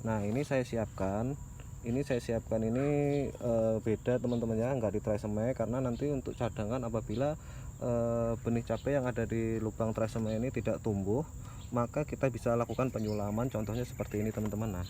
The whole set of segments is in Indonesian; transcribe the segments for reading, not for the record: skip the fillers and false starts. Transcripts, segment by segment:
Nah, ini saya siapkan ini beda teman-teman ya, nggak di tresemme, karena nanti untuk cadangan apabila benih cabai yang ada di lubang tresemme ini tidak tumbuh, maka kita bisa lakukan penyulaman, contohnya seperti ini teman-teman. Nah,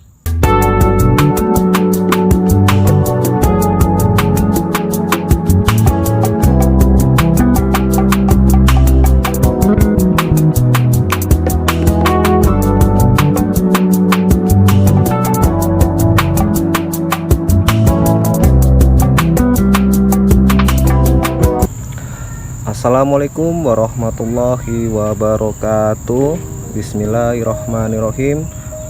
Assalamualaikum warahmatullahi wabarakatuh. Bismillahirrahmanirrahim.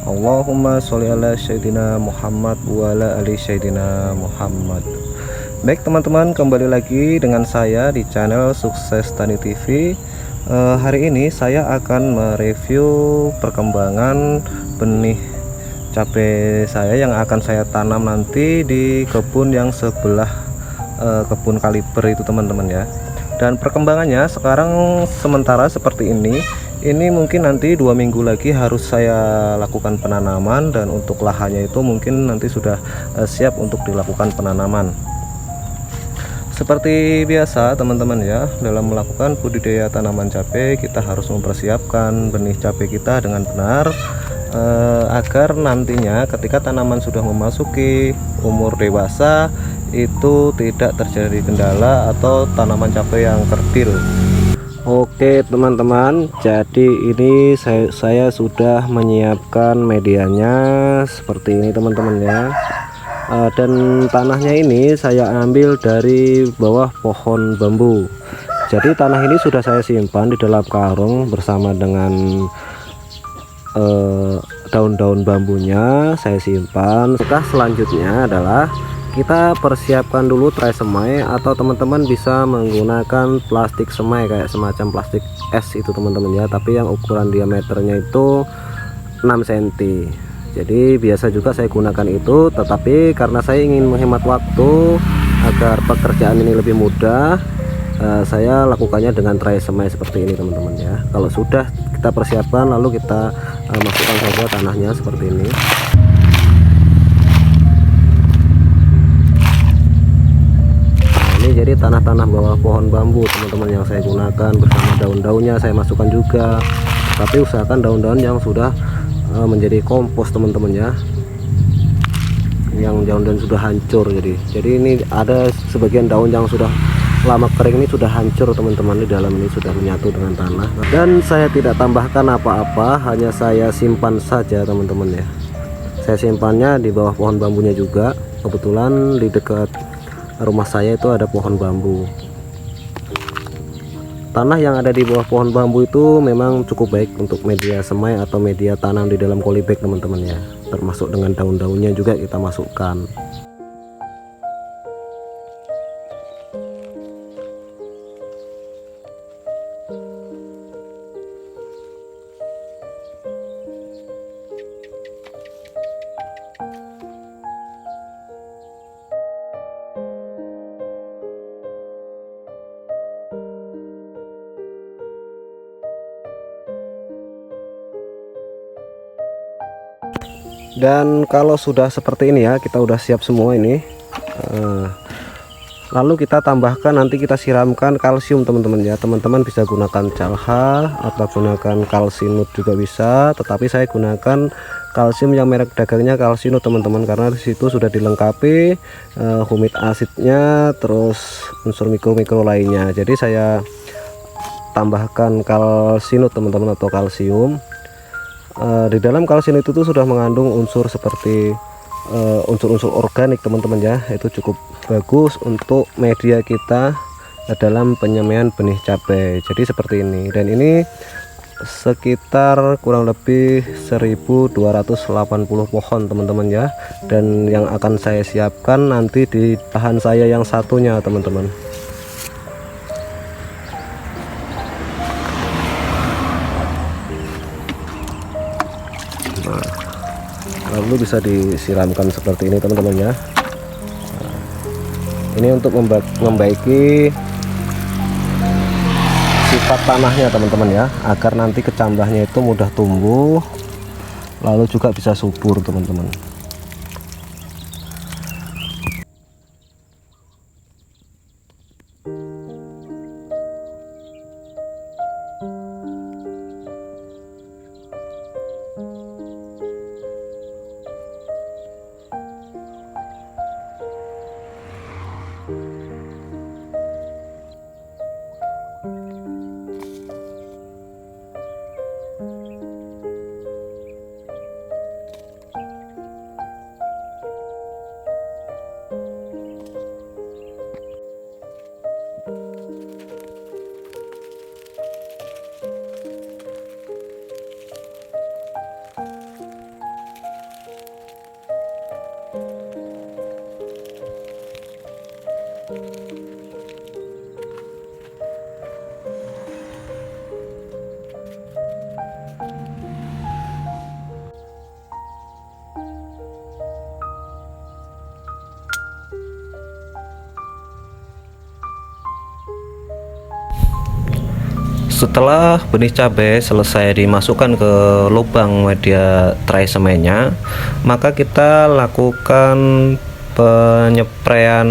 Allahumma sholli ala sayyidina Muhammad wa ala ali sayyidina Muhammad. Baik teman-teman, kembali lagi dengan saya di channel Sukses Tani TV. Hari ini saya akan mereview perkembangan benih cabai saya yang akan saya tanam nanti di kebun yang sebelah kebun kaliber itu teman-teman ya. Dan perkembangannya sekarang sementara seperti ini mungkin nanti 2 minggu lagi harus saya lakukan penanaman, dan untuk lahannya itu mungkin nanti sudah siap untuk dilakukan penanaman. Seperti biasa teman-teman ya, dalam melakukan budidaya tanaman cabai kita harus mempersiapkan benih cabai kita dengan benar, agar nantinya ketika tanaman sudah memasuki umur dewasa itu tidak terjadi kendala atau tanaman cabai yang kerdil. Oke teman-teman, jadi ini saya sudah menyiapkan medianya seperti ini teman-teman ya. Dan tanahnya ini saya ambil dari bawah pohon bambu. Jadi tanah ini sudah saya simpan di dalam karung bersama dengan daun-daun bambunya saya simpan. Langkah selanjutnya adalah kita persiapkan dulu tray semai, atau teman-teman bisa menggunakan plastik semai kayak semacam plastik es itu teman-teman ya, tapi yang ukuran diameternya itu 6 cm. Jadi biasa juga saya gunakan itu, tetapi karena saya ingin menghemat waktu agar pekerjaan ini lebih mudah, saya lakukannya dengan tray semai seperti ini teman-teman ya. Kalau sudah kita persiapkan, lalu kita masukkan saja tanahnya seperti ini. Ini jadi tanah-tanah bawah pohon bambu teman-teman yang saya gunakan, bersama daun-daunnya saya masukkan juga, tapi usahakan daun-daun yang sudah menjadi kompos teman-teman ya, yang daun-daun sudah hancur. Jadi ini ada sebagian daun yang sudah lama kering, ini sudah hancur teman-teman, di dalam ini sudah menyatu dengan tanah, dan saya tidak tambahkan apa-apa, hanya saya simpan saja teman-teman ya. Saya simpannya di bawah pohon bambunya juga, kebetulan di dekat rumah saya itu ada pohon bambu. Tanah yang ada di bawah pohon bambu itu memang cukup baik untuk media semai atau media tanam di dalam polybag teman-teman ya, termasuk dengan daun-daunnya juga kita masukkan. Dan kalau sudah seperti ini ya, kita udah siap semua ini, lalu kita tambahkan, nanti kita siramkan kalsium teman-teman ya. Teman-teman bisa gunakan calha atau gunakan kalsinut juga bisa, tetapi saya gunakan kalsium yang merek dagangnya Kalsinut teman-teman, karena disitu sudah dilengkapi humid asidnya, terus unsur mikro-mikro lainnya. Jadi saya tambahkan kalsinut teman-teman atau kalsium. Di dalam kalsium itu tuh sudah mengandung unsur seperti unsur-unsur organik teman-teman ya, itu cukup bagus untuk media kita dalam penyemaian benih cabai. Jadi seperti ini, dan ini sekitar kurang lebih 1280 pohon teman-teman ya, dan yang akan saya siapkan nanti di lahan saya yang satunya teman-teman. Lalu bisa disiramkan seperti ini teman-teman ya. Ini untuk membaiki sifat tanahnya teman-teman ya, agar nanti kecambahnya itu mudah tumbuh lalu juga bisa subur teman-teman. Setelah benih cabai selesai dimasukkan ke lubang media trisemennya, maka kita lakukan penyepraian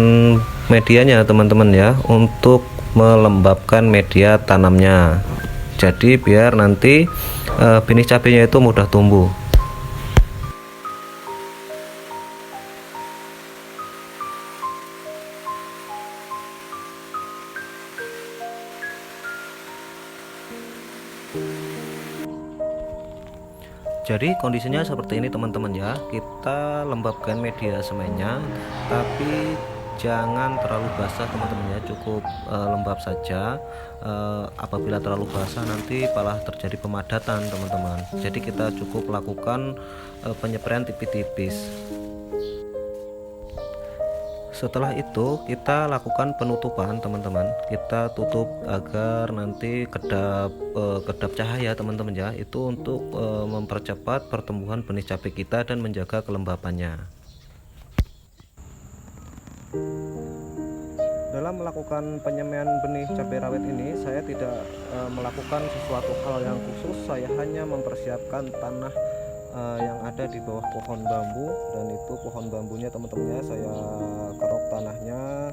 medianya teman-teman ya, untuk melembabkan media tanamnya. Jadi biar nanti benih cabainya itu mudah tumbuh. Jadi kondisinya seperti ini teman-teman ya, kita lembabkan media semennya, tapi jangan terlalu basah teman-teman ya, cukup lembab saja. Apabila terlalu basah nanti malah terjadi pemadatan teman-teman. Jadi kita cukup lakukan penyepraian tipis-tipis. Setelah itu kita lakukan penutupan teman-teman, kita tutup agar nanti kedap cahaya teman-teman ya, itu untuk mempercepat pertumbuhan benih cabai kita dan menjaga kelembapannya. Dalam melakukan penyemaian benih cabai rawit ini, saya tidak melakukan sesuatu hal yang khusus. Saya hanya mempersiapkan tanah yang ada di bawah pohon bambu, dan itu pohon bambunya teman-teman ya, saya kerok tanahnya,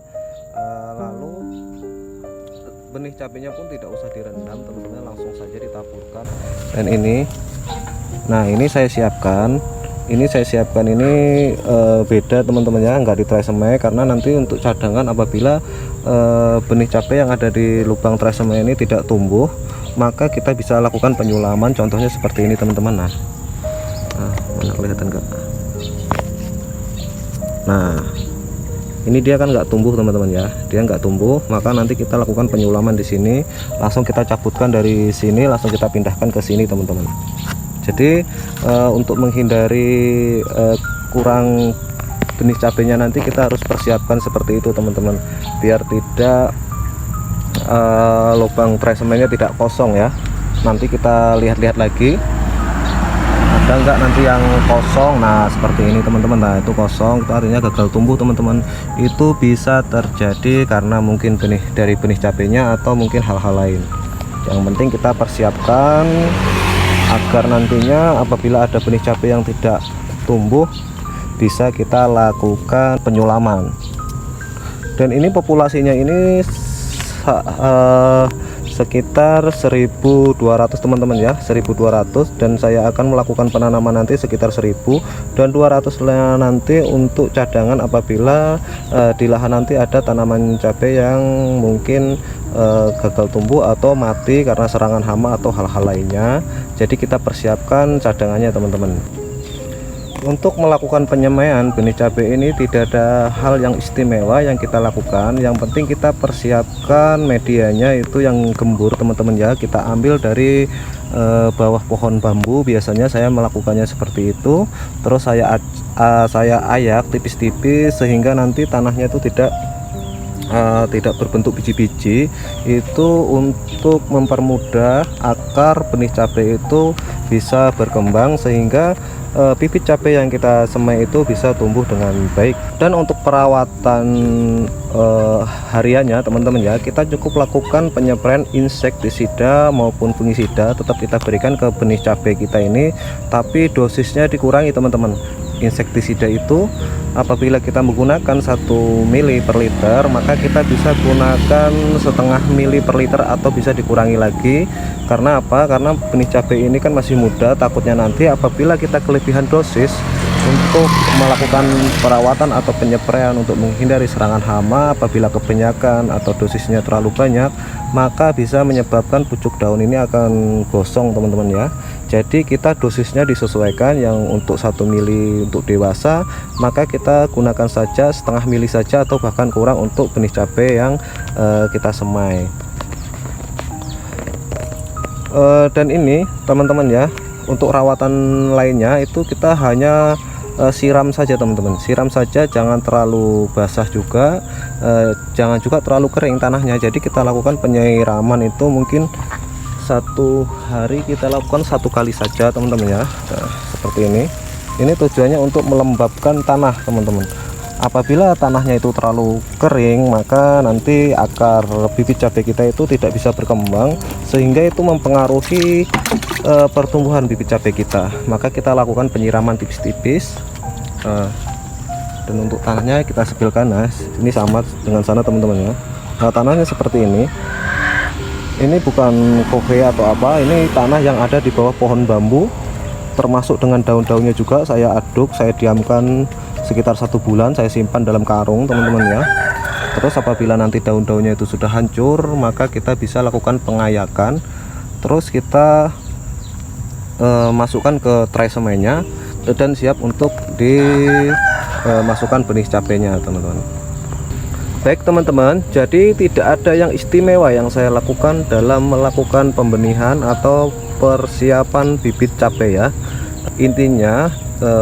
lalu benih cabenya pun tidak usah direndam teman-teman, langsung saja ditaburkan. Dan ini, nah ini saya siapkan ini beda teman-teman ya, nggak di tresemme, karena nanti untuk cadangan apabila benih cabai yang ada di lubang tresemme ini tidak tumbuh, maka kita bisa lakukan penyulaman, contohnya seperti ini teman-teman. Mana kelihatan enggak? Nah ini dia kan nggak tumbuh teman-teman ya, dia nggak tumbuh, maka nanti kita lakukan penyulaman di sini, langsung kita cabutkan dari sini, langsung kita pindahkan ke sini teman-teman. Jadi untuk menghindari kurang benih cabenya, nanti kita harus persiapkan seperti itu teman-teman, biar tidak lubang tresemennya tidak kosong ya. Nanti kita lihat-lihat lagi ada enggak nanti yang kosong. Nah seperti ini teman-teman, nah itu kosong, itu artinya gagal tumbuh teman-teman. Itu bisa terjadi karena mungkin benih cabenya atau mungkin hal-hal lain. Yang penting kita persiapkan agar nantinya apabila ada benih cabai yang tidak tumbuh, bisa kita lakukan penyulaman. Dan ini populasinya ini sekitar 1200 teman-teman ya, 1200, dan saya akan melakukan penanaman nanti sekitar 1000, dan 200 nanti untuk cadangan apabila di lahan nanti ada tanaman cabai yang mungkin gagal tumbuh atau mati karena serangan hama atau hal-hal lainnya. Jadi kita persiapkan cadangannya teman-teman. Untuk melakukan penyemaian benih cabai ini tidak ada hal yang istimewa yang kita lakukan, yang penting kita persiapkan medianya itu yang gembur teman-teman ya, kita ambil dari bawah pohon bambu. Biasanya saya melakukannya seperti itu, terus saya ayak tipis-tipis sehingga nanti tanahnya itu tidak berbentuk biji-biji, itu untuk mempermudah akar benih cabai itu bisa berkembang, sehingga bibit cabai yang kita semai itu bisa tumbuh dengan baik. Dan untuk perawatan hariannya teman-teman ya, kita cukup lakukan penyempraian insektisida maupun fungisida tetap kita berikan ke benih cabai kita ini, tapi dosisnya dikurangi teman-teman. Insektisida itu apabila kita menggunakan 1 mili per liter, maka kita bisa gunakan setengah mili per liter atau bisa dikurangi lagi. Karena apa? Karena benih cabai ini kan masih muda, takutnya nanti apabila kita kelebihan dosis untuk melakukan perawatan atau penyempraian untuk menghindari serangan hama, apabila kebanyakan atau dosisnya terlalu banyak, maka bisa menyebabkan pucuk daun ini akan gosong teman-teman ya. Jadi kita dosisnya disesuaikan, yang untuk 1 mili untuk dewasa maka kita gunakan saja setengah mili saja atau bahkan kurang untuk benih cabai yang kita semai. Dan ini teman-teman ya, untuk rawatan lainnya itu kita hanya siram saja teman-teman, siram saja, jangan terlalu basah juga, jangan juga terlalu kering tanahnya. Jadi kita lakukan penyiraman itu mungkin 1 hari kita lakukan 1 kali saja teman-teman ya. Nah, seperti ini tujuannya untuk melembabkan tanah teman-teman. Apabila tanahnya itu terlalu kering, maka nanti akar bibit cabai kita itu tidak bisa berkembang, sehingga itu mempengaruhi pertumbuhan bibit cabai kita. Maka kita lakukan penyiraman tipis-tipis, dan untuk tanahnya kita sebilkan. Nah, ini sama dengan sana teman-teman ya. Nah, tanahnya seperti ini bukan kobe atau apa, ini tanah yang ada di bawah pohon bambu, termasuk dengan daun-daunnya juga saya aduk, saya diamkan sekitar 1 bulan, saya simpan dalam karung teman-teman ya. Terus apabila nanti daun-daunnya itu sudah hancur, maka kita bisa lakukan pengayakan, terus kita masukkan ke tray semainya dan siap untuk dimasukkan benih cabainya teman-teman. Baik teman-teman, jadi tidak ada yang istimewa yang saya lakukan dalam melakukan pembenihan atau persiapan bibit cabai ya. Intinya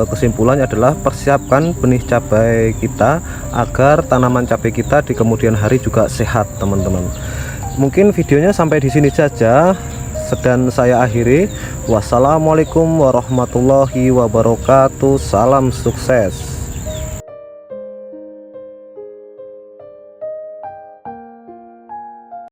kesimpulannya adalah persiapkan benih cabai kita agar tanaman cabai kita di kemudian hari juga sehat teman-teman. Mungkin videonya sampai di sini saja dan saya akhiri. Wassalamualaikum warahmatullahi wabarakatuh. Salam sukses.